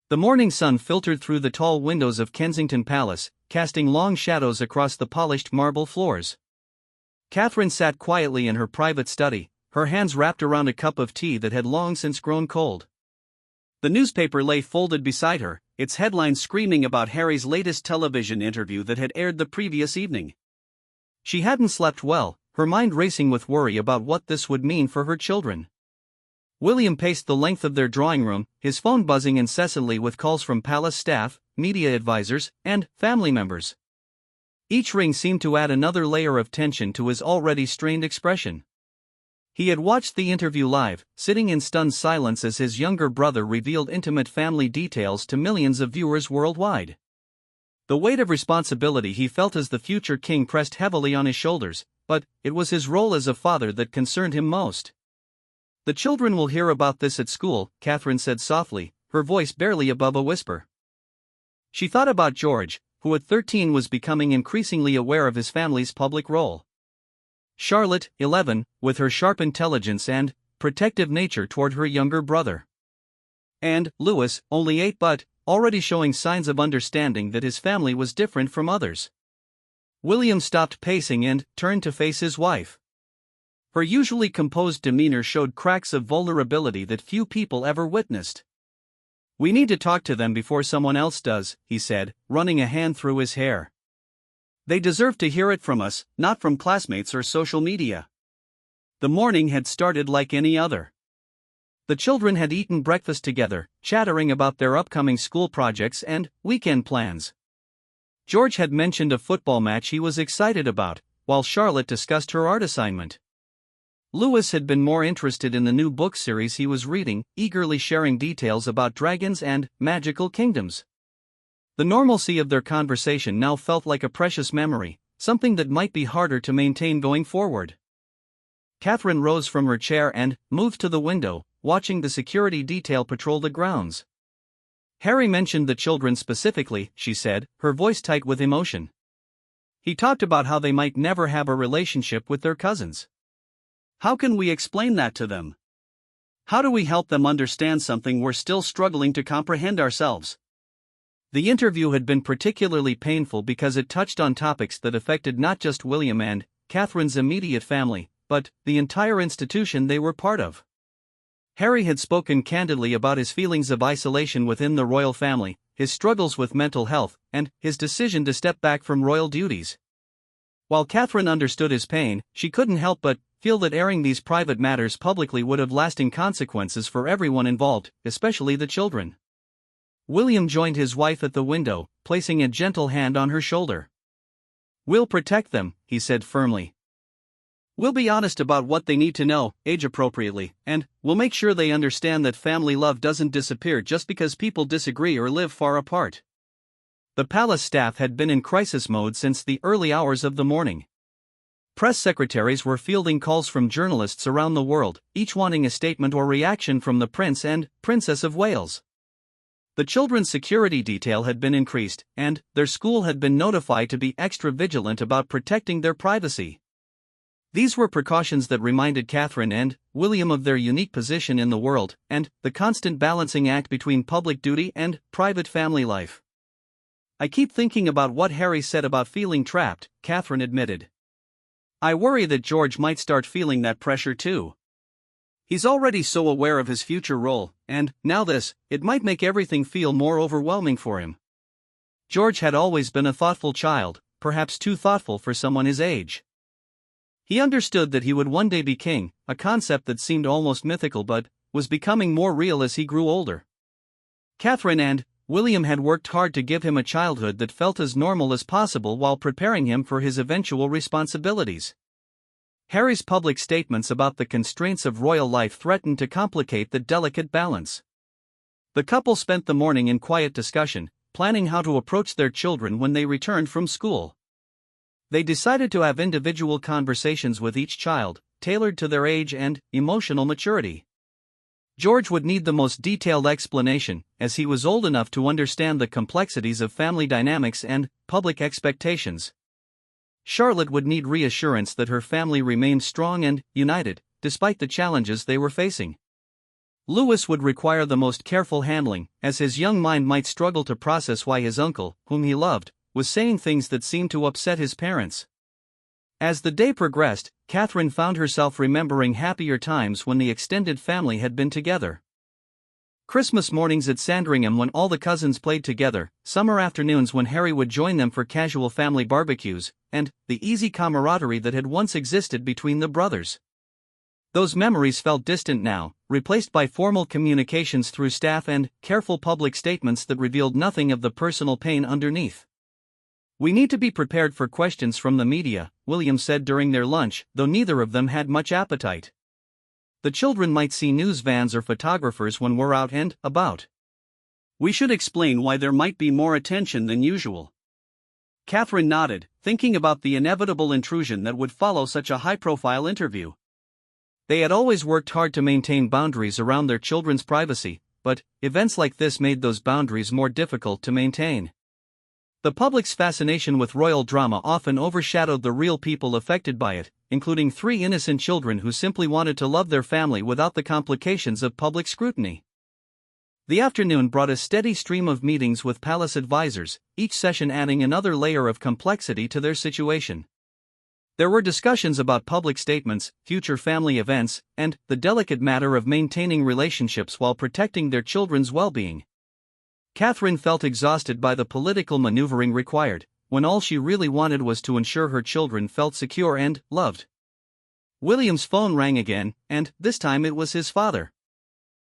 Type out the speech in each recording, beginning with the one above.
The morning sun filtered through the tall windows of Kensington Palace, casting long shadows across the polished marble floors. Catherine sat quietly in her private study, her hands wrapped around a cup of tea that had long since grown cold. The newspaper lay folded beside her, its headlines screaming about Harry's latest television interview that had aired the previous evening. She hadn't slept well, her mind racing with worry about what this would mean for her children. William paced the length of their drawing room, his phone buzzing incessantly with calls from palace staff, media advisors, and family members. Each ring seemed to add another layer of tension to his already strained expression. He had watched the interview live, sitting in stunned silence as his younger brother revealed intimate family details to millions of viewers worldwide. The weight of responsibility he felt as the future king pressed heavily on his shoulders, but it was his role as a father that concerned him most. "The children will hear about this at school," Catherine said softly, her voice barely above a whisper. She thought about George, who at 13 was becoming increasingly aware of his family's public role. Charlotte, 11, with her sharp intelligence and protective nature toward her younger brother. And Louis, only 8 but already showing signs of understanding that his family was different from others. William stopped pacing and turned to face his wife. Her usually composed demeanor showed cracks of vulnerability that few people ever witnessed. "We need to talk to them before someone else does," he said, running a hand through his hair. "They deserve to hear it from us, not from classmates or social media." The morning had started like any other. The children had eaten breakfast together, chattering about their upcoming school projects and weekend plans. George had mentioned a football match he was excited about, while Charlotte discussed her art assignment. Louis had been more interested in the new book series he was reading, eagerly sharing details about dragons and magical kingdoms. The normalcy of their conversation now felt like a precious memory, something that might be harder to maintain going forward. Catherine rose from her chair and moved to the window, watching the security detail patrol the grounds. "Harry mentioned the children specifically," she said, her voice tight with emotion. "He talked about how they might never have a relationship with their cousins. How can we explain that to them? How do we help them understand something we're still struggling to comprehend ourselves?" The interview had been particularly painful because it touched on topics that affected not just William and Catherine's immediate family, but the entire institution they were part of. Harry had spoken candidly about his feelings of isolation within the royal family, his struggles with mental health, and his decision to step back from royal duties. While Catherine understood his pain, she couldn't help but feel that airing these private matters publicly would have lasting consequences for everyone involved, especially the children. William joined his wife at the window, placing a gentle hand on her shoulder. "We'll protect them," he said firmly. "We'll be honest about what they need to know, age-appropriately, and we'll make sure they understand that family love doesn't disappear just because people disagree or live far apart." The palace staff had been in crisis mode since the early hours of the morning. Press secretaries were fielding calls from journalists around the world, each wanting a statement or reaction from the Prince and Princess of Wales. The children's security detail had been increased, and their school had been notified to be extra vigilant about protecting their privacy. These were precautions that reminded Catherine and William of their unique position in the world, and the constant balancing act between public duty and private family life. "I keep thinking about what Harry said about feeling trapped," Catherine admitted. "I worry that George might start feeling that pressure too. He's already so aware of his future role, and now this, it might make everything feel more overwhelming for him." George had always been a thoughtful child, perhaps too thoughtful for someone his age. He understood that he would one day be king, a concept that seemed almost mythical but was becoming more real as he grew older. Catherine and William had worked hard to give him a childhood that felt as normal as possible while preparing him for his eventual responsibilities. Harry's public statements about the constraints of royal life threatened to complicate the delicate balance. The couple spent the morning in quiet discussion, planning how to approach their children when they returned from school. They decided to have individual conversations with each child, tailored to their age and emotional maturity. George would need the most detailed explanation, as he was old enough to understand the complexities of family dynamics and public expectations. Charlotte would need reassurance that her family remained strong and united, despite the challenges they were facing. Louis would require the most careful handling, as his young mind might struggle to process why his uncle, whom he loved, was saying things that seemed to upset his parents. As the day progressed, Catherine found herself remembering happier times when the extended family had been together. Christmas mornings at Sandringham when all the cousins played together, summer afternoons when Harry would join them for casual family barbecues, and the easy camaraderie that had once existed between the brothers. Those memories felt distant now, replaced by formal communications through staff and careful public statements that revealed nothing of the personal pain underneath. "We need to be prepared for questions from the media," William said during their lunch, though neither of them had much appetite. "The children might see news vans or photographers when we're out and about. We should explain why there might be more attention than usual." Catherine nodded, thinking about the inevitable intrusion that would follow such a high-profile interview. They had always worked hard to maintain boundaries around their children's privacy, but events like this made those boundaries more difficult to maintain. The public's fascination with royal drama often overshadowed the real people affected by it, including 3 innocent children who simply wanted to love their family without the complications of public scrutiny. The afternoon brought a steady stream of meetings with palace advisors, each session adding another layer of complexity to their situation. There were discussions about public statements, future family events, and the delicate matter of maintaining relationships while protecting their children's well-being. Catherine felt exhausted by the political maneuvering required, when all she really wanted was to ensure her children felt secure and loved. William's phone rang again, and this time it was his father.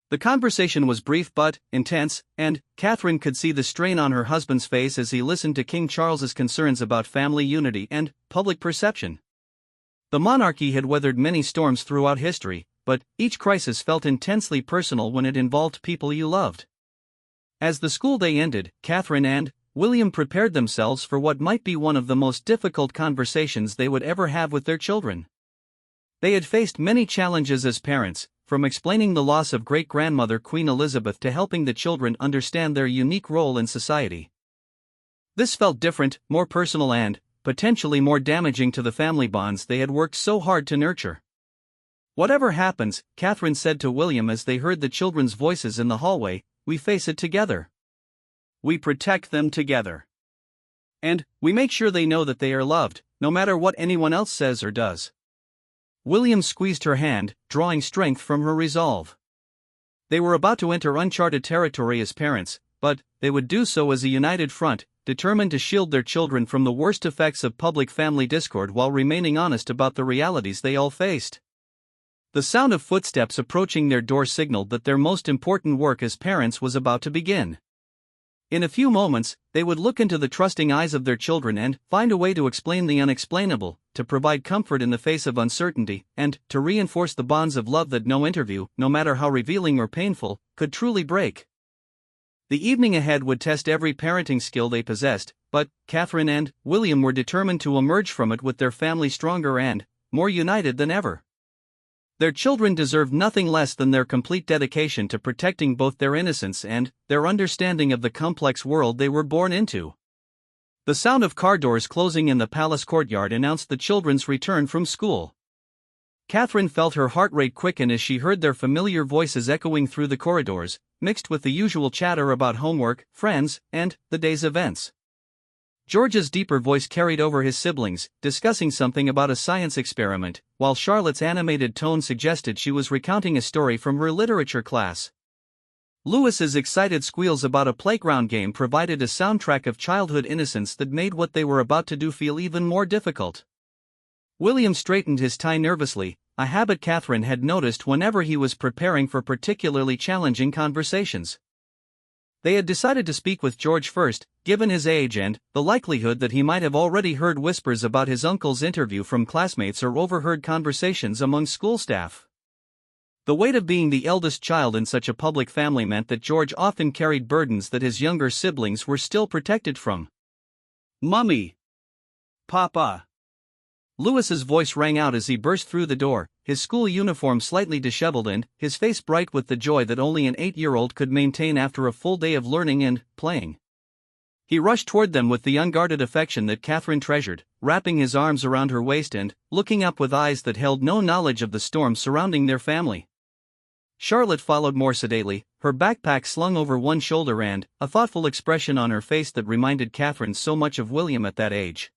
The conversation was brief but intense, and Catherine could see the strain on her husband's face as he listened to King Charles's concerns about family unity and public perception. The monarchy had weathered many storms throughout history, but each crisis felt intensely personal when it involved people you loved. As the school day ended, Catherine and William prepared themselves for what might be one of the most difficult conversations they would ever have with their children. They had faced many challenges as parents, from explaining the loss of great-grandmother Queen Elizabeth to helping the children understand their unique role in society. This felt different, more personal and, potentially more damaging to the family bonds they had worked so hard to nurture. "Whatever happens," Catherine said to William as they heard the children's voices in the hallway, "we face it together. We protect them together. And we make sure they know that they are loved, no matter what anyone else says or does." William squeezed her hand, drawing strength from her resolve. They were about to enter uncharted territory as parents, but they would do so as a united front, determined to shield their children from the worst effects of public family discord while remaining honest about the realities they all faced. The sound of footsteps approaching their door signaled that their most important work as parents was about to begin. In a few moments, they would look into the trusting eyes of their children and find a way to explain the unexplainable, to provide comfort in the face of uncertainty, and to reinforce the bonds of love that no interview, no matter how revealing or painful, could truly break. The evening ahead would test every parenting skill they possessed, but Catherine and William were determined to emerge from it with their family stronger and more united than ever. Their children deserved nothing less than their complete dedication to protecting both their innocence and their understanding of the complex world they were born into. The sound of car doors closing in the palace courtyard announced the children's return from school. Catherine felt her heart rate quicken as she heard their familiar voices echoing through the corridors, mixed with the usual chatter about homework, friends, and the day's events. George's deeper voice carried over his siblings, discussing something about a science experiment, while Charlotte's animated tone suggested she was recounting a story from her literature class. Louis's excited squeals about a playground game provided a soundtrack of childhood innocence that made what they were about to do feel even more difficult. William straightened his tie nervously, a habit Catherine had noticed whenever he was preparing for particularly challenging conversations. They had decided to speak with George first, given his age and the likelihood that he might have already heard whispers about his uncle's interview from classmates or overheard conversations among school staff. The weight of being the eldest child in such a public family meant that George often carried burdens that his younger siblings were still protected from. "Mummy! Papa!" Louis's voice rang out as he burst through the door, his school uniform slightly disheveled and his face bright with the joy that only an 8-year-old could maintain after a full day of learning and playing. He rushed toward them with the unguarded affection that Catherine treasured, wrapping his arms around her waist and looking up with eyes that held no knowledge of the storm surrounding their family. Charlotte followed more sedately, her backpack slung over one shoulder and a thoughtful expression on her face that reminded Catherine so much of William at that age.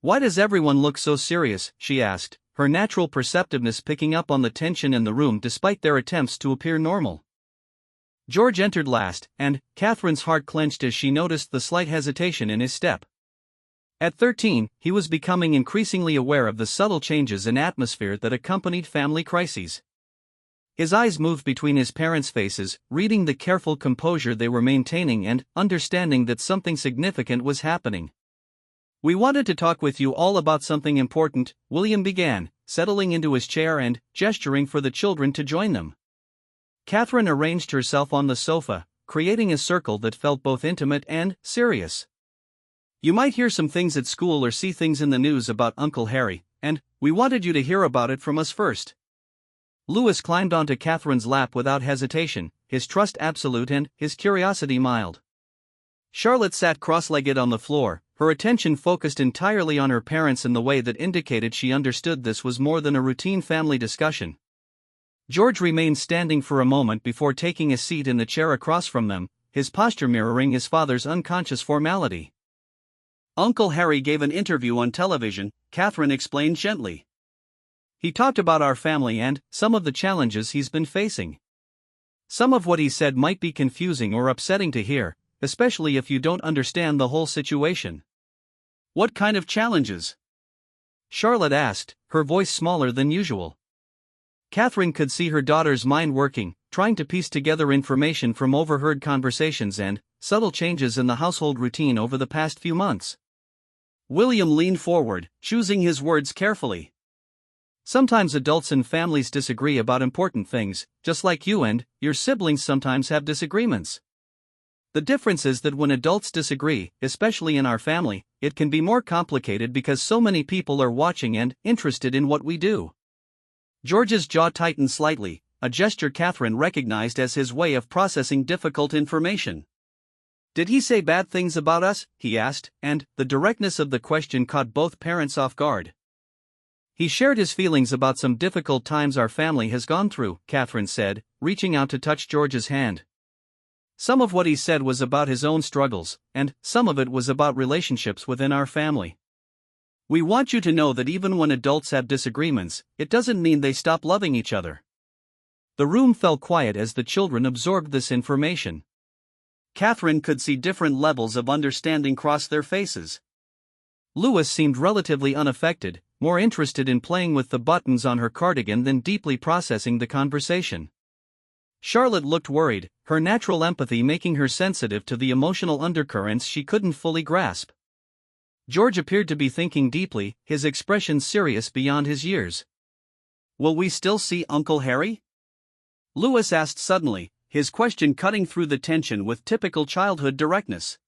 "Why does everyone look so serious?" she asked, her natural perceptiveness picking up on the tension in the room despite their attempts to appear normal. George entered last, and Catherine's heart clenched as she noticed the slight hesitation in his step. At 13, he was becoming increasingly aware of the subtle changes in atmosphere that accompanied family crises. His eyes moved between his parents' faces, reading the careful composure they were maintaining and understanding that something significant was happening. "We wanted to talk with you all about something important," William began, settling into his chair and gesturing for the children to join them. Catherine arranged herself on the sofa, creating a circle that felt both intimate and serious. "You might hear some things at school or see things in the news about Uncle Harry, and we wanted you to hear about it from us first." Louis climbed onto Catherine's lap without hesitation, his trust absolute and his curiosity mild. Charlotte sat cross-legged on the floor, her attention focused entirely on her parents in the way that indicated she understood this was more than a routine family discussion. George remained standing for a moment before taking a seat in the chair across from them, his posture mirroring his father's unconscious formality. "Uncle Harry gave an interview on television," Catherine explained gently. "He talked about our family and some of the challenges he's been facing. Some of what he said might be confusing or upsetting to hear, especially if you don't understand the whole situation." "What kind of challenges?" Charlotte asked, her voice smaller than usual. Catherine could see her daughter's mind working, trying to piece together information from overheard conversations and subtle changes in the household routine over the past few months. William leaned forward, choosing his words carefully. "Sometimes adults and families disagree about important things, just like you and your siblings sometimes have disagreements. The difference is that when adults disagree, especially in our family, it can be more complicated because so many people are watching and interested in what we do." George's jaw tightened slightly, a gesture Catherine recognized as his way of processing difficult information. "Did he say bad things about us?" he asked, and the directness of the question caught both parents off guard. "He shared his feelings about some difficult times our family has gone through," Catherine said, reaching out to touch George's hand. "Some of what he said was about his own struggles, and some of it was about relationships within our family. We want you to know that even when adults have disagreements, it doesn't mean they stop loving each other." The room fell quiet as the children absorbed this information. Catherine could see different levels of understanding cross their faces. Louis seemed relatively unaffected, more interested in playing with the buttons on her cardigan than deeply processing the conversation. Charlotte looked worried, her natural empathy making her sensitive to the emotional undercurrents she couldn't fully grasp. George appeared to be thinking deeply, his expression serious beyond his years. "Will we still see Uncle Harry?" Louis asked suddenly, his question cutting through the tension with typical childhood directness.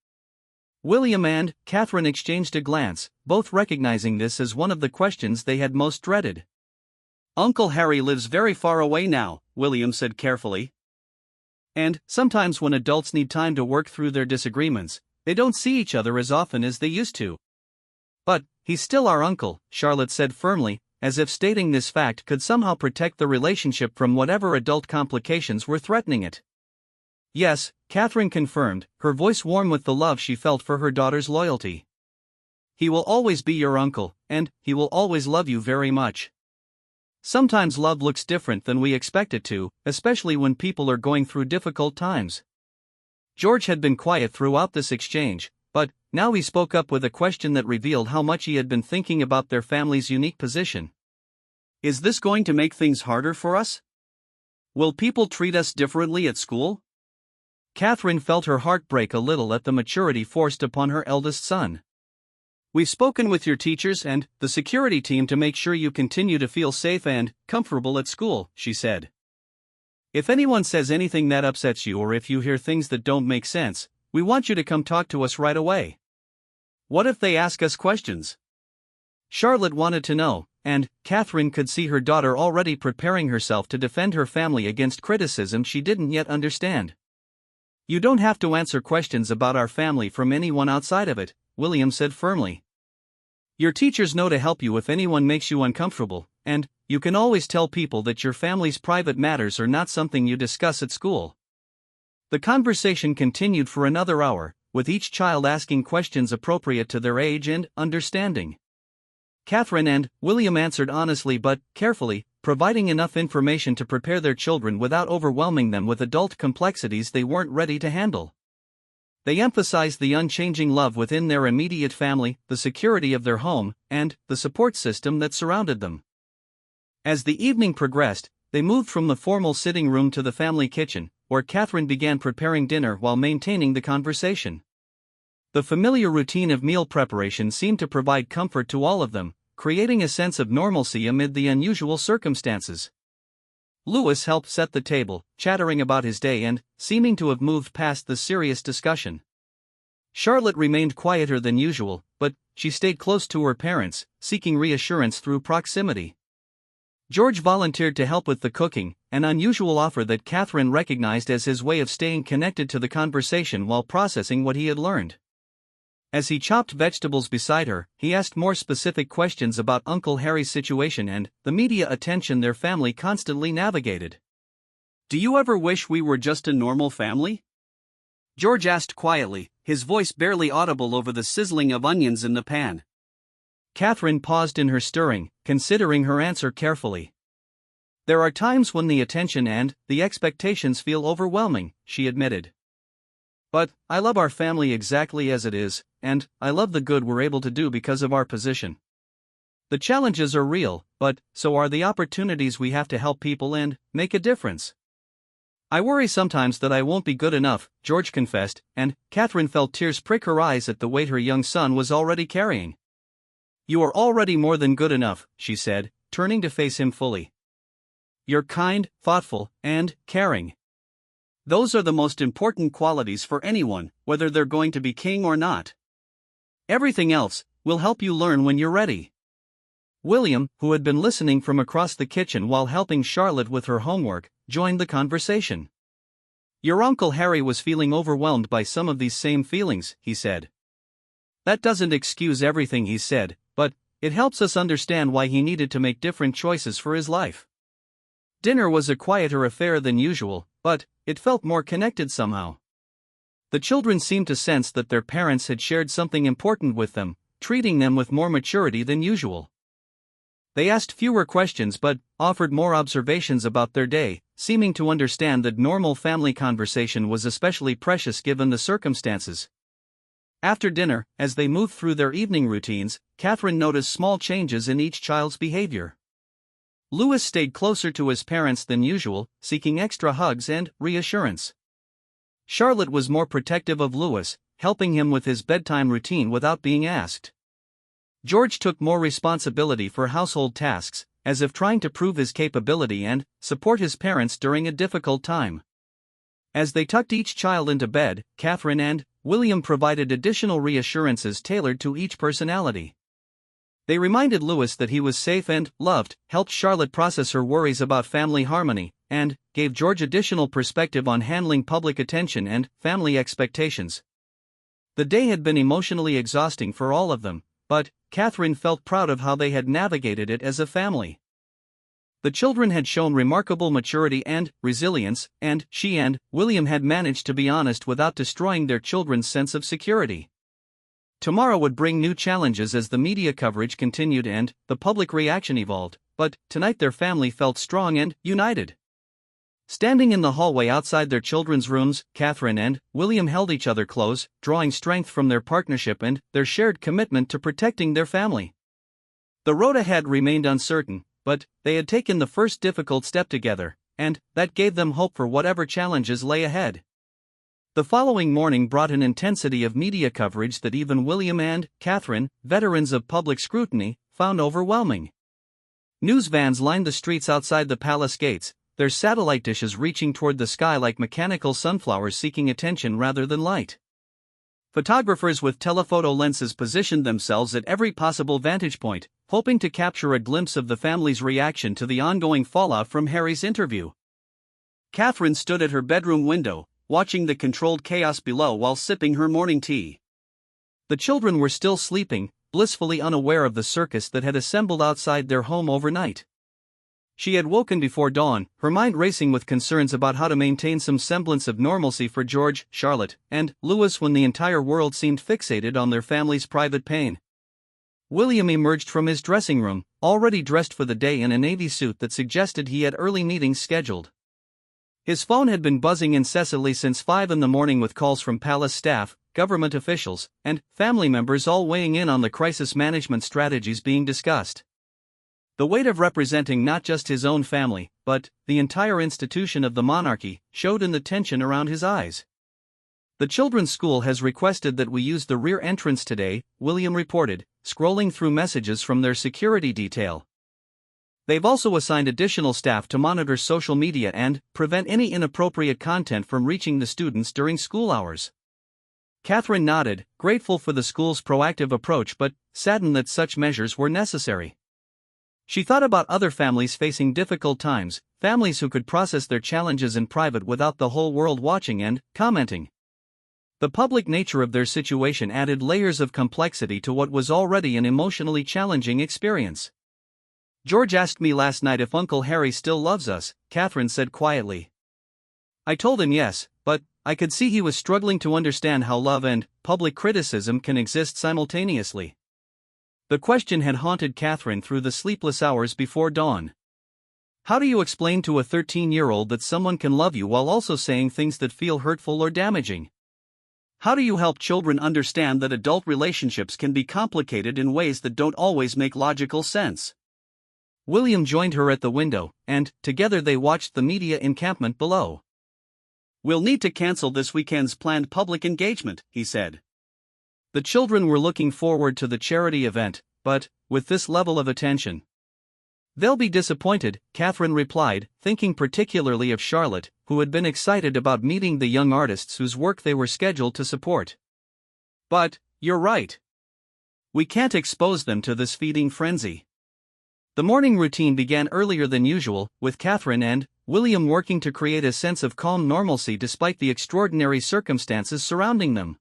William and Catherine exchanged a glance, both recognizing this as one of the questions they had most dreaded. "Uncle Harry lives very far away now," William said carefully. "And sometimes when adults need time to work through their disagreements, they don't see each other as often as they used to. But he's still our uncle," Charlotte said firmly, as if stating this fact could somehow protect the relationship from whatever adult complications were threatening it. "Yes," Catherine confirmed, her voice warm with the love she felt for her daughter's loyalty. "He will always be your uncle, and he will always love you very much. Sometimes love looks different than we expect it to, especially when people are going through difficult times." George had been quiet throughout this exchange, but now he spoke up with a question that revealed how much he had been thinking about their family's unique position. "Is this going to make things harder for us? Will people treat us differently at school?" Catherine felt her heart break a little at the maturity forced upon her eldest son. "We've spoken with your teachers and the security team to make sure you continue to feel safe and comfortable at school," she said. "If anyone says anything that upsets you or if you hear things that don't make sense, we want you to come talk to us right away." "What if they ask us questions?" Charlotte wanted to know, and Catherine could see her daughter already preparing herself to defend her family against criticism she didn't yet understand. "You don't have to answer questions about our family from anyone outside of it," William said firmly. "Your teachers know to help you if anyone makes you uncomfortable, and you can always tell people that your family's private matters are not something you discuss at school. The conversation continued for another hour, with each child asking questions appropriate to their age and understanding. Catherine and William answered honestly but carefully, providing enough information to prepare their children without overwhelming them with adult complexities they weren't ready to handle. They emphasized the unchanging love within their immediate family, the security of their home, and the support system that surrounded them. As the evening progressed, they moved from the formal sitting room to the family kitchen, where Catherine began preparing dinner while maintaining the conversation. The familiar routine of meal preparation seemed to provide comfort to all of them, creating a sense of normalcy amid the unusual circumstances. Louis helped set the table, chattering about his day and seeming to have moved past the serious discussion. Charlotte remained quieter than usual, but she stayed close to her parents, seeking reassurance through proximity. George volunteered to help with the cooking, an unusual offer that Catherine recognized as his way of staying connected to the conversation while processing what he had learned. As he chopped vegetables beside her, he asked more specific questions about Uncle Harry's situation and the media attention their family constantly navigated. "Do you ever wish we were just a normal family?" George asked quietly, his voice barely audible over the sizzling of onions in the pan. Catherine paused in her stirring, considering her answer carefully. "There are times when the attention and the expectations feel overwhelming," she admitted. "But I love our family exactly as it is, and I love the good we're able to do because of our position. The challenges are real, but so are the opportunities we have to help people and make a difference. I worry sometimes that I won't be good enough," George confessed, and Catherine felt tears prick her eyes at the weight her young son was already carrying. "You are already more than good enough," she said, turning to face him fully. "You're kind, thoughtful, and caring. Those are the most important qualities for anyone, whether they're going to be king or not. Everything else will help you learn when you're ready." William, who had been listening from across the kitchen while helping Charlotte with her homework, joined the conversation. "Your Uncle Harry was feeling overwhelmed by some of these same feelings," he said. "That doesn't excuse everything he said, but it helps us understand why he needed to make different choices for his life." Dinner was a quieter affair than usual, but it felt more connected somehow. The children seemed to sense that their parents had shared something important with them, treating them with more maturity than usual. They asked fewer questions but offered more observations about their day, seeming to understand that normal family conversation was especially precious given the circumstances. After dinner, as they moved through their evening routines, Catherine noticed small changes in each child's behavior. Louis stayed closer to his parents than usual, seeking extra hugs and reassurance. Charlotte was more protective of Louis, helping him with his bedtime routine without being asked. George took more responsibility for household tasks, as if trying to prove his capability and support his parents during a difficult time. As they tucked each child into bed, Catherine and William provided additional reassurances tailored to each personality. They reminded Louis that he was safe and loved, helped Charlotte process her worries about family harmony, and gave George additional perspective on handling public attention and family expectations. The day had been emotionally exhausting for all of them, but Catherine felt proud of how they had navigated it as a family. The children had shown remarkable maturity and resilience, and she and William had managed to be honest without destroying their children's sense of security. Tomorrow would bring new challenges as the media coverage continued and the public reaction evolved, but tonight their family felt strong and united. Standing in the hallway outside their children's rooms, Catherine and William held each other close, drawing strength from their partnership and their shared commitment to protecting their family. The road ahead remained uncertain, but they had taken the first difficult step together, and that gave them hope for whatever challenges lay ahead. The following morning brought an intensity of media coverage that even William and Catherine, veterans of public scrutiny, found overwhelming. News vans lined the streets outside the palace gates, their satellite dishes reaching toward the sky like mechanical sunflowers seeking attention rather than light. Photographers with telephoto lenses positioned themselves at every possible vantage point, hoping to capture a glimpse of the family's reaction to the ongoing fallout from Harry's interview. Catherine stood at her bedroom window, watching the controlled chaos below while sipping her morning tea. The children were still sleeping, blissfully unaware of the circus that had assembled outside their home overnight. She had woken before dawn, her mind racing with concerns about how to maintain some semblance of normalcy for George, Charlotte, and Louis when the entire world seemed fixated on their family's private pain. William emerged from his dressing room, already dressed for the day in a navy suit that suggested he had early meetings scheduled. His phone had been buzzing incessantly since 5 in the morning with calls from palace staff, government officials, and family members all weighing in on the crisis management strategies being discussed. The weight of representing not just his own family, but the entire institution of the monarchy, showed in the tension around his eyes. "The children's school has requested that we use the rear entrance today," William reported, scrolling through messages from their security detail. "They've also assigned additional staff to monitor social media and prevent any inappropriate content from reaching the students during school hours." Catherine nodded, grateful for the school's proactive approach but saddened that such measures were necessary. She thought about other families facing difficult times, families who could process their challenges in private without the whole world watching and commenting. The public nature of their situation added layers of complexity to what was already an emotionally challenging experience. "George asked me last night if Uncle Harry still loves us," Catherine said quietly. "I told him yes, but I could see he was struggling to understand how love and public criticism can exist simultaneously." The question had haunted Catherine through the sleepless hours before dawn. How do you explain to a 13-year-old that someone can love you while also saying things that feel hurtful or damaging? How do you help children understand that adult relationships can be complicated in ways that don't always make logical sense? William joined her at the window, and together they watched the media encampment below. "We'll need to cancel this weekend's planned public engagement," he said. The children were looking forward to the charity event, but with this level of attention, "They'll be disappointed," Catherine replied, thinking particularly of Charlotte, who had been excited about meeting the young artists whose work they were scheduled to support. "But you're right. We can't expose them to this feeding frenzy." The morning routine began earlier than usual, with Catherine and William working to create a sense of calm normalcy despite the extraordinary circumstances surrounding them.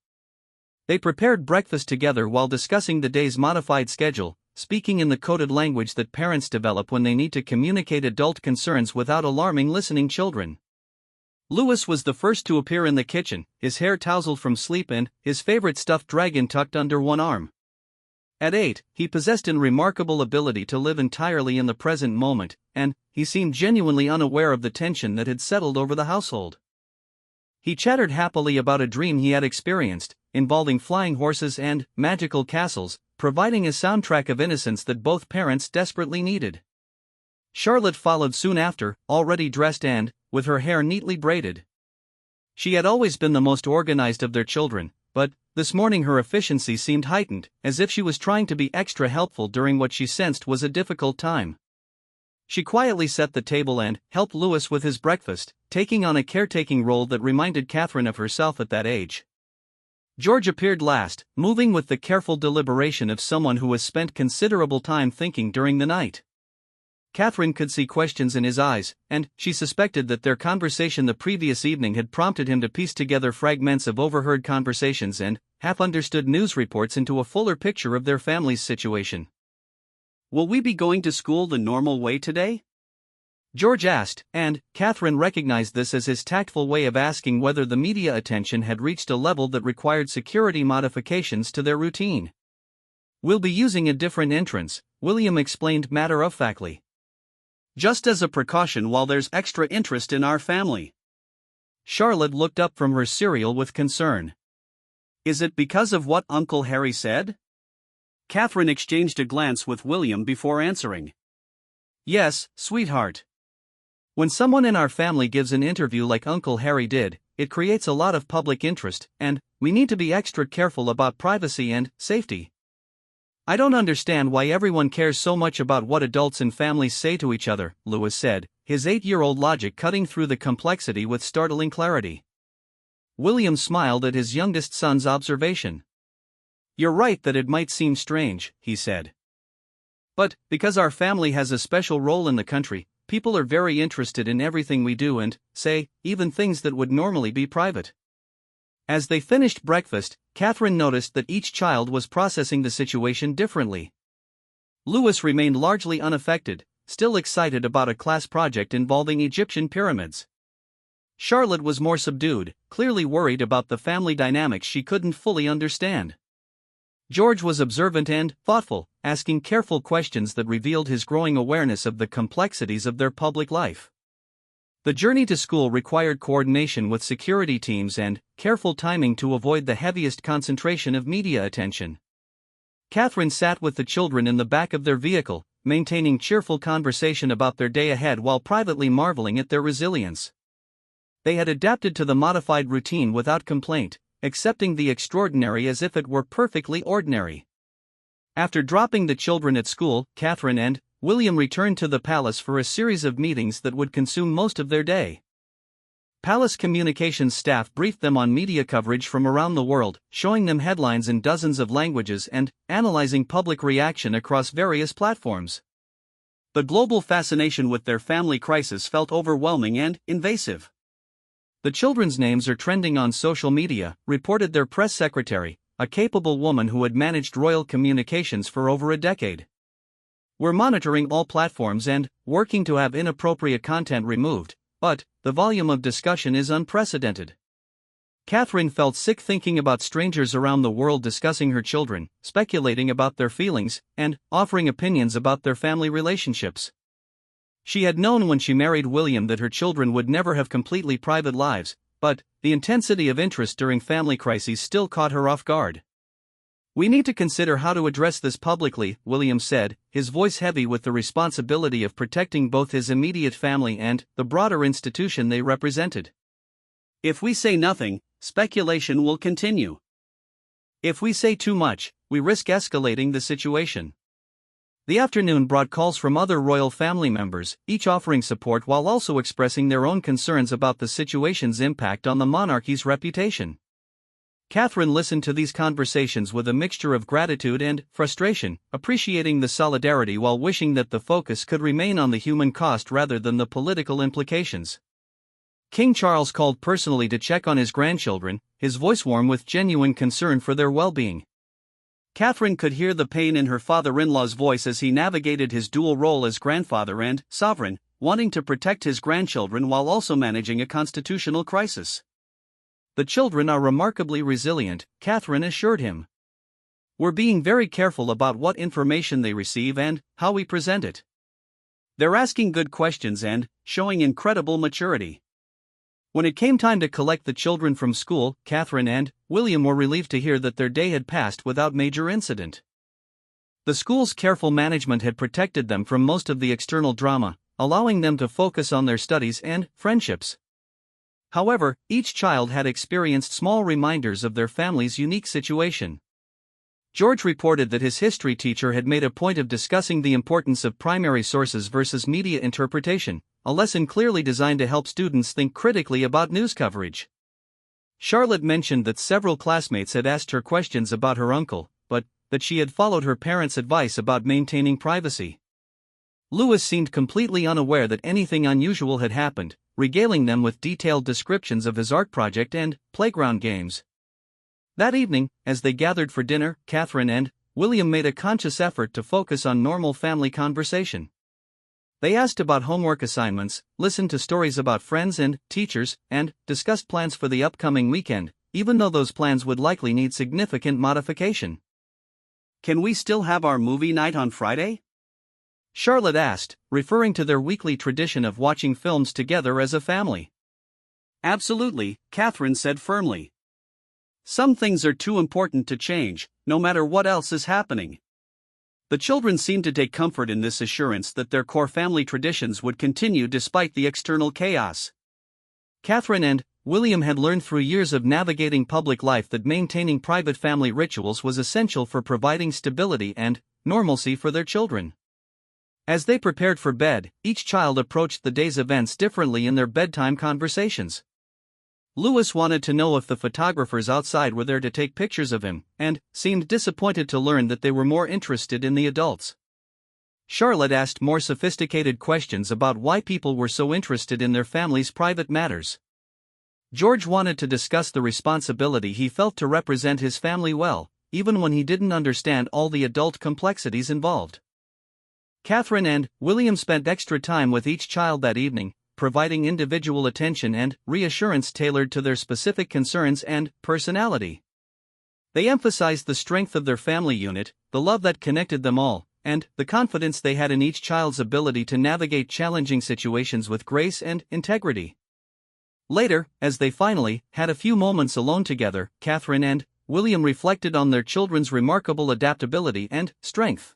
They prepared breakfast together while discussing the day's modified schedule, speaking in the coded language that parents develop when they need to communicate adult concerns without alarming listening children. Louis was the first to appear in the kitchen, his hair tousled from sleep and his favorite stuffed dragon tucked under one arm. At 8, he possessed a remarkable ability to live entirely in the present moment, and he seemed genuinely unaware of the tension that had settled over the household. He chattered happily about a dream he had experienced, involving flying horses and magical castles, providing a soundtrack of innocence that both parents desperately needed. Charlotte followed soon after, already dressed and with her hair neatly braided. She had always been the most organized of their children, but this morning her efficiency seemed heightened, as if she was trying to be extra helpful during what she sensed was a difficult time. She quietly set the table and helped Louis with his breakfast, taking on a caretaking role that reminded Catherine of herself at that age. George appeared last, moving with the careful deliberation of someone who has spent considerable time thinking during the night. Catherine could see questions in his eyes, and she suspected that their conversation the previous evening had prompted him to piece together fragments of overheard conversations and half-understood news reports into a fuller picture of their family's situation. "Will we be going to school the normal way today?" George asked, and Catherine recognized this as his tactful way of asking whether the media attention had reached a level that required security modifications to their routine. "We'll be using a different entrance," William explained matter-of-factly. "Just as a precaution while there's extra interest in our family." Charlotte looked up from her cereal with concern. "Is it because of what Uncle Harry said?" Catherine exchanged a glance with William before answering. "Yes, sweetheart. When someone in our family gives an interview like Uncle Harry did, it creates a lot of public interest, and we need to be extra careful about privacy and safety. I don't understand why everyone cares so much about what adults and families say to each other," Louis said, his 8-year-old logic cutting through the complexity with startling clarity. William smiled at his youngest son's observation. "You're right that it might seem strange," he said. "But, because our family has a special role in the country, people are very interested in everything we do and say, even things that would normally be private." As they finished breakfast, Catherine noticed that each child was processing the situation differently. Louis remained largely unaffected, still excited about a class project involving Egyptian pyramids. Charlotte was more subdued, clearly worried about the family dynamics she couldn't fully understand. George was observant and thoughtful, asking careful questions that revealed his growing awareness of the complexities of their public life. The journey to school required coordination with security teams and careful timing to avoid the heaviest concentration of media attention. Catherine sat with the children in the back of their vehicle, maintaining cheerful conversation about their day ahead while privately marveling at their resilience. They had adapted to the modified routine without complaint, accepting the extraordinary as if it were perfectly ordinary. After dropping the children at school, Catherine and William returned to the palace for a series of meetings that would consume most of their day. Palace communications staff briefed them on media coverage from around the world, showing them headlines in dozens of languages and analyzing public reaction across various platforms. The global fascination with their family crisis felt overwhelming and invasive. "The children's names are trending on social media," reported their press secretary, a capable woman who had managed royal communications for over a decade. "We're monitoring all platforms and working to have inappropriate content removed, but the volume of discussion is unprecedented." Catherine felt sick thinking about strangers around the world discussing her children, speculating about their feelings, and offering opinions about their family relationships. She had known when she married William that her children would never have completely private lives, but the intensity of interest during family crises still caught her off guard. "We need to consider how to address this publicly," William said, his voice heavy with the responsibility of protecting both his immediate family and the broader institution they represented. "If we say nothing, speculation will continue. If we say too much, we risk escalating the situation." The afternoon brought calls from other royal family members, each offering support while also expressing their own concerns about the situation's impact on the monarchy's reputation. Catherine listened to these conversations with a mixture of gratitude and frustration, appreciating the solidarity while wishing that the focus could remain on the human cost rather than the political implications. King Charles called personally to check on his grandchildren, his voice warm with genuine concern for their well-being. Catherine could hear the pain in her father-in-law's voice as he navigated his dual role as grandfather and sovereign, wanting to protect his grandchildren while also managing a constitutional crisis. "The children are remarkably resilient," Catherine assured him. "We're being very careful about what information they receive and how we present it. They're asking good questions and showing incredible maturity." When it came time to collect the children from school, Catherine and William were relieved to hear that their day had passed without major incident. The school's careful management had protected them from most of the external drama, allowing them to focus on their studies and friendships. However, each child had experienced small reminders of their family's unique situation. George reported that his history teacher had made a point of discussing the importance of primary sources versus media interpretation, a lesson clearly designed to help students think critically about news coverage. Charlotte mentioned that several classmates had asked her questions about her uncle, but that she had followed her parents' advice about maintaining privacy. Louis seemed completely unaware that anything unusual had happened, regaling them with detailed descriptions of his art project and playground games. That evening, as they gathered for dinner, Catherine and William made a conscious effort to focus on normal family conversation. They asked about homework assignments, listened to stories about friends and teachers, and discussed plans for the upcoming weekend, even though those plans would likely need significant modification. "Can we still have our movie night on Friday?" Charlotte asked, referring to their weekly tradition of watching films together as a family. "Absolutely," Catherine said firmly. "Some things are too important to change, no matter what else is happening." The children seemed to take comfort in this assurance that their core family traditions would continue despite the external chaos. Catherine and William had learned through years of navigating public life that maintaining private family rituals was essential for providing stability and normalcy for their children. As they prepared for bed, each child approached the day's events differently in their bedtime conversations. Louis wanted to know if the photographers outside were there to take pictures of him, and seemed disappointed to learn that they were more interested in the adults. Charlotte asked more sophisticated questions about why people were so interested in their family's private matters. George wanted to discuss the responsibility he felt to represent his family well, even when he didn't understand all the adult complexities involved. Catherine and William spent extra time with each child that evening, providing individual attention and reassurance tailored to their specific concerns and personality. They emphasized the strength of their family unit, the love that connected them all, and the confidence they had in each child's ability to navigate challenging situations with grace and integrity. Later, as they finally had a few moments alone together, Catherine and William reflected on their children's remarkable adaptability and strength.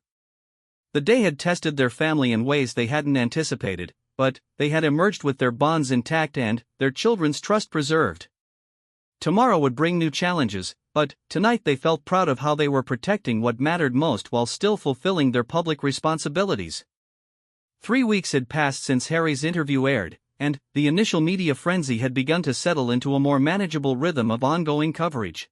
The day had tested their family in ways they hadn't anticipated, but they had emerged with their bonds intact and their children's trust preserved. Tomorrow would bring new challenges, but tonight they felt proud of how they were protecting what mattered most while still fulfilling their public responsibilities. 3 weeks had passed since Harry's interview aired, and the initial media frenzy had begun to settle into a more manageable rhythm of ongoing coverage.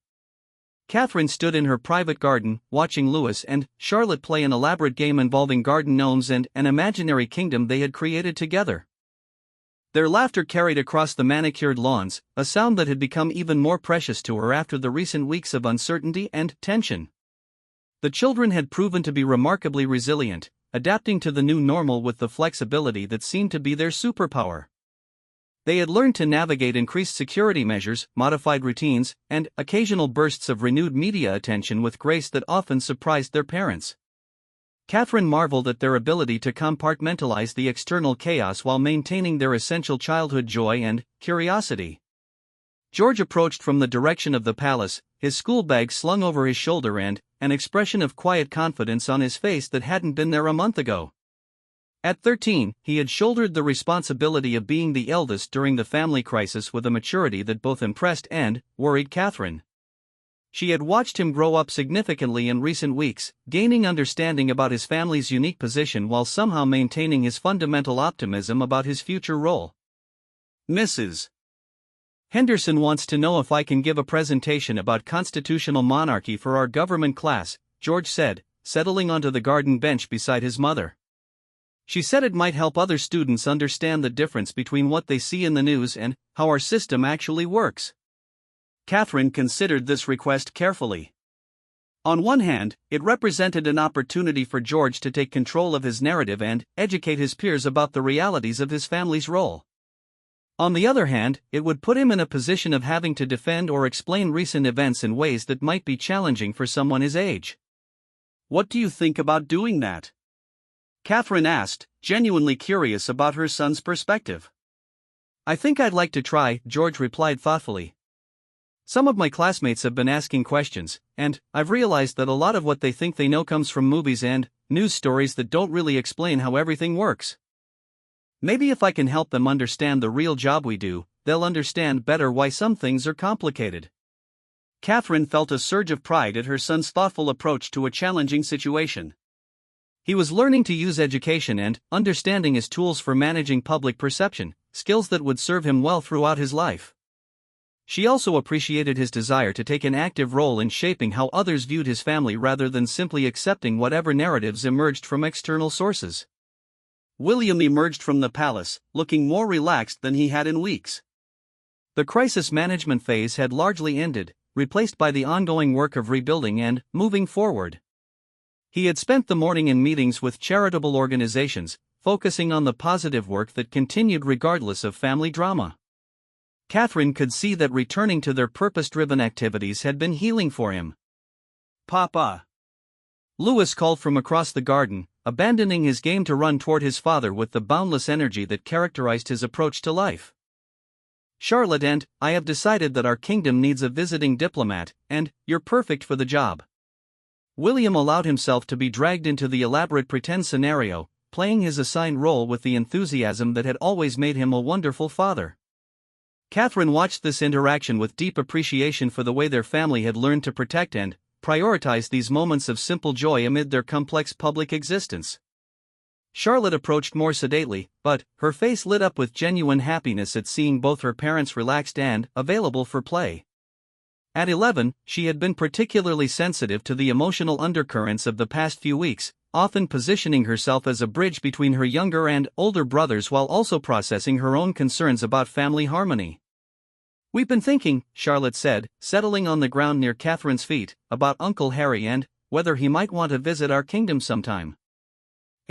Catherine stood in her private garden, watching Louis and Charlotte play an elaborate game involving garden gnomes and an imaginary kingdom they had created together. Their laughter carried across the manicured lawns, a sound that had become even more precious to her after the recent weeks of uncertainty and tension. The children had proven to be remarkably resilient, adapting to the new normal with the flexibility that seemed to be their superpower. They had learned to navigate increased security measures, modified routines, and occasional bursts of renewed media attention with grace that often surprised their parents. Catherine marveled at their ability to compartmentalize the external chaos while maintaining their essential childhood joy and curiosity. George approached from the direction of the palace, his school bag slung over his shoulder and an expression of quiet confidence on his face that hadn't been there a month ago. At 13, he had shouldered the responsibility of being the eldest during the family crisis with a maturity that both impressed and worried Catherine. She had watched him grow up significantly in recent weeks, gaining understanding about his family's unique position while somehow maintaining his fundamental optimism about his future role. Mrs. Henderson wants to know if I can give a presentation about constitutional monarchy for our government class, George said, settling onto the garden bench beside his mother. She said it might help other students understand the difference between what they see in the news and how our system actually works. Catherine considered this request carefully. On one hand, it represented an opportunity for George to take control of his narrative and educate his peers about the realities of his family's role. On the other hand, it would put him in a position of having to defend or explain recent events in ways that might be challenging for someone his age. What do you think about doing that? Catherine asked, genuinely curious about her son's perspective. I think I'd like to try, George replied thoughtfully. Some of my classmates have been asking questions, and I've realized that a lot of what they think they know comes from movies and news stories that don't really explain how everything works. Maybe if I can help them understand the real job we do, they'll understand better why some things are complicated. Catherine felt a surge of pride at her son's thoughtful approach to a challenging situation. He was learning to use education and understanding as tools for managing public perception, skills that would serve him well throughout his life. She also appreciated his desire to take an active role in shaping how others viewed his family rather than simply accepting whatever narratives emerged from external sources. William emerged from the palace, looking more relaxed than he had in weeks. The crisis management phase had largely ended, replaced by the ongoing work of rebuilding and moving forward. He had spent the morning in meetings with charitable organizations, focusing on the positive work that continued regardless of family drama. Catherine could see that returning to their purpose-driven activities had been healing for him. Papa! Louis called from across the garden, abandoning his game to run toward his father with the boundless energy that characterized his approach to life. Charlotte and I have decided that our kingdom needs a visiting diplomat, and you're perfect for the job. William allowed himself to be dragged into the elaborate pretend scenario, playing his assigned role with the enthusiasm that had always made him a wonderful father. Catherine watched this interaction with deep appreciation for the way their family had learned to protect and prioritize these moments of simple joy amid their complex public existence. Charlotte approached more sedately, but her face lit up with genuine happiness at seeing both her parents relaxed and available for play. At 11, she had been particularly sensitive to the emotional undercurrents of the past few weeks, often positioning herself as a bridge between her younger and older brothers while also processing her own concerns about family harmony. We've been thinking, Charlotte said, settling on the ground near Catherine's feet, about Uncle Harry and whether he might want to visit our kingdom sometime.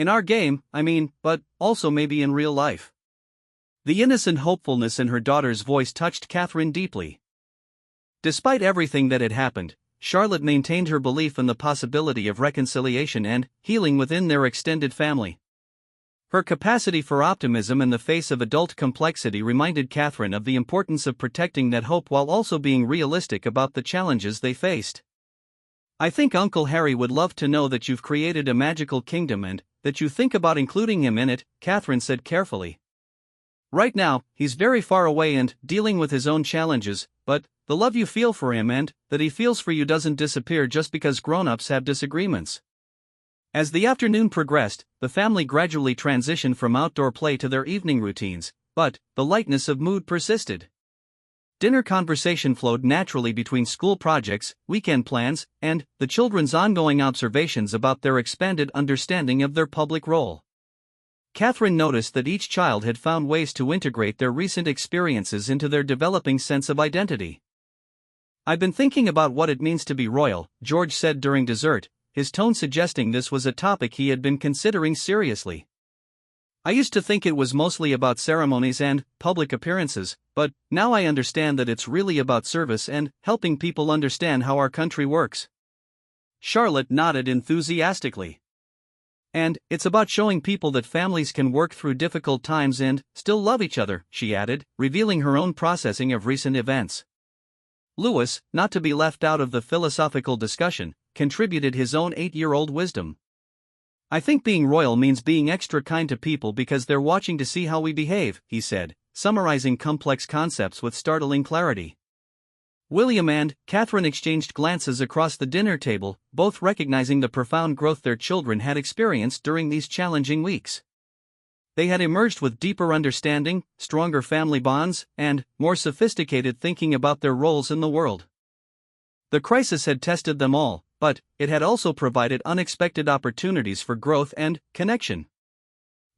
In our game, I mean, but also maybe in real life. The innocent hopefulness in her daughter's voice touched Catherine deeply. Despite everything that had happened, Charlotte maintained her belief in the possibility of reconciliation and healing within their extended family. Her capacity for optimism in the face of adult complexity reminded Catherine of the importance of protecting that hope while also being realistic about the challenges they faced. I think Uncle Harry would love to know that you've created a magical kingdom and that you think about including him in it, Catherine said carefully. Right now, he's very far away and dealing with his own challenges, but the love you feel for him and that he feels for you doesn't disappear just because grown-ups have disagreements. As the afternoon progressed, the family gradually transitioned from outdoor play to their evening routines, but the lightness of mood persisted. Dinner conversation flowed naturally between school projects, weekend plans, and the children's ongoing observations about their expanded understanding of their public role. Catherine noticed that each child had found ways to integrate their recent experiences into their developing sense of identity. "I've been thinking about what it means to be royal," George said during dessert, his tone suggesting this was a topic he had been considering seriously. "I used to think it was mostly about ceremonies and public appearances, but now I understand that it's really about service and helping people understand how our country works." Charlotte nodded enthusiastically. "And it's about showing people that families can work through difficult times and still love each other," she added, revealing her own processing of recent events. Louis, not to be left out of the philosophical discussion, contributed his own 8-year-old wisdom. "I think being royal means being extra kind to people because they're watching to see how we behave," he said, summarizing complex concepts with startling clarity. William and Catherine exchanged glances across the dinner table, both recognizing the profound growth their children had experienced during these challenging weeks. They had emerged with deeper understanding, stronger family bonds, and more sophisticated thinking about their roles in the world. The crisis had tested them all, but it had also provided unexpected opportunities for growth and connection.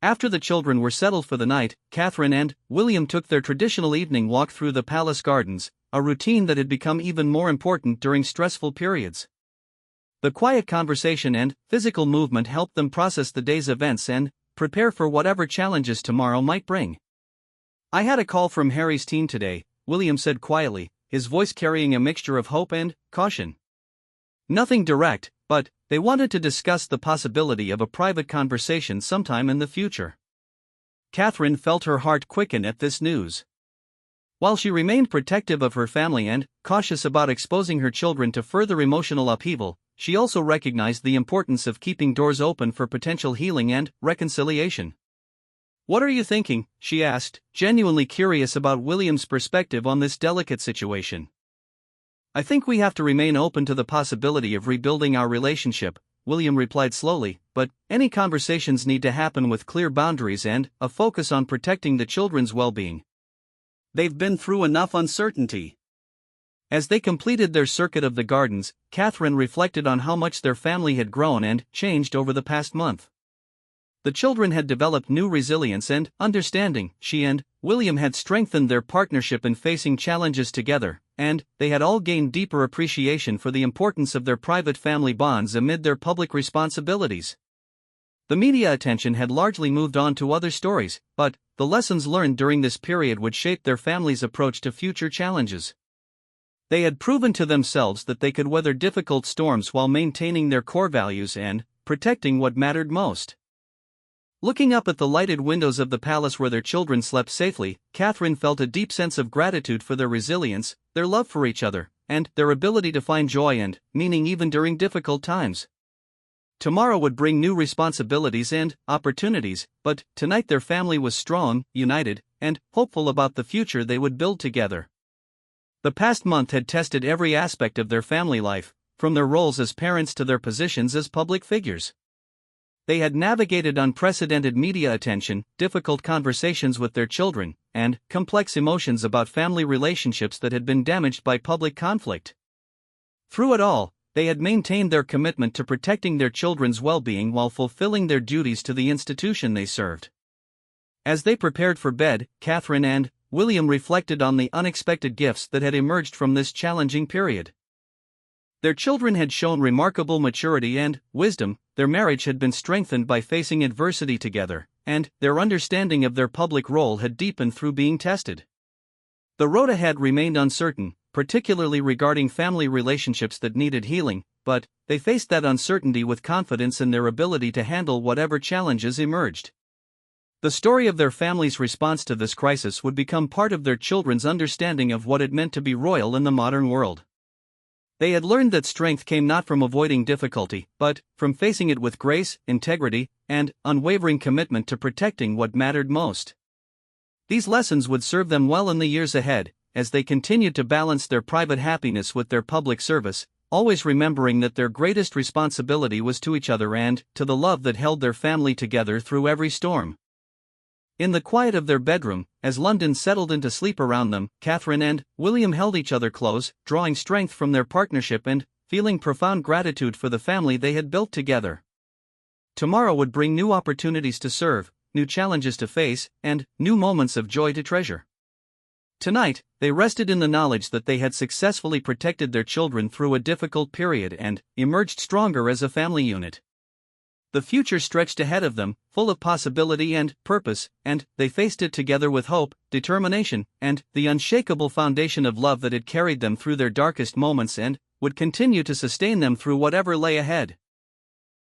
After the children were settled for the night, Catherine and William took their traditional evening walk through the palace gardens, a routine that had become even more important during stressful periods. The quiet conversation and physical movement helped them process the day's events and prepare for whatever challenges tomorrow might bring. "I had a call from Harry's team today," William said quietly, his voice carrying a mixture of hope and caution. "Nothing direct, but they wanted to discuss the possibility of a private conversation sometime in the future." Catherine felt her heart quicken at this news. While she remained protective of her family and cautious about exposing her children to further emotional upheaval, she also recognized the importance of keeping doors open for potential healing and reconciliation. "What are you thinking?" she asked, genuinely curious about William's perspective on this delicate situation. "I think we have to remain open to the possibility of rebuilding our relationship," William replied slowly, "but any conversations need to happen with clear boundaries and a focus on protecting the children's well-being. They've been through enough uncertainty." As they completed their circuit of the gardens, Catherine reflected on how much their family had grown and changed over the past month. The children had developed new resilience and understanding, she and William had strengthened their partnership in facing challenges together, and they had all gained deeper appreciation for the importance of their private family bonds amid their public responsibilities. The media attention had largely moved on to other stories, but the lessons learned during this period would shape their family's approach to future challenges. They had proven to themselves that they could weather difficult storms while maintaining their core values and protecting what mattered most. Looking up at the lighted windows of the palace where their children slept safely, Catherine felt a deep sense of gratitude for their resilience, their love for each other, and their ability to find joy and meaning even during difficult times. Tomorrow would bring new responsibilities and opportunities, but tonight their family was strong, united, and hopeful about the future they would build together. The past month had tested every aspect of their family life, from their roles as parents to their positions as public figures. They had navigated unprecedented media attention, difficult conversations with their children, and complex emotions about family relationships that had been damaged by public conflict. Through it all, they had maintained their commitment to protecting their children's well-being while fulfilling their duties to the institution they served. As they prepared for bed, Catherine and William reflected on the unexpected gifts that had emerged from this challenging period. Their children had shown remarkable maturity and wisdom, their marriage had been strengthened by facing adversity together, and their understanding of their public role had deepened through being tested. The road ahead remained uncertain, particularly regarding family relationships that needed healing, but they faced that uncertainty with confidence in their ability to handle whatever challenges emerged. The story of their family's response to this crisis would become part of their children's understanding of what it meant to be royal in the modern world. They had learned that strength came not from avoiding difficulty, but from facing it with grace, integrity, and unwavering commitment to protecting what mattered most. These lessons would serve them well in the years ahead, as they continued to balance their private happiness with their public service, always remembering that their greatest responsibility was to each other and to the love that held their family together through every storm. In the quiet of their bedroom, as London settled into sleep around them, Catherine and William held each other close, drawing strength from their partnership and feeling profound gratitude for the family they had built together. Tomorrow would bring new opportunities to serve, new challenges to face, and new moments of joy to treasure. Tonight, they rested in the knowledge that they had successfully protected their children through a difficult period and emerged stronger as a family unit. The future stretched ahead of them, full of possibility and purpose, and they faced it together with hope, determination, and the unshakable foundation of love that had carried them through their darkest moments and would continue to sustain them through whatever lay ahead.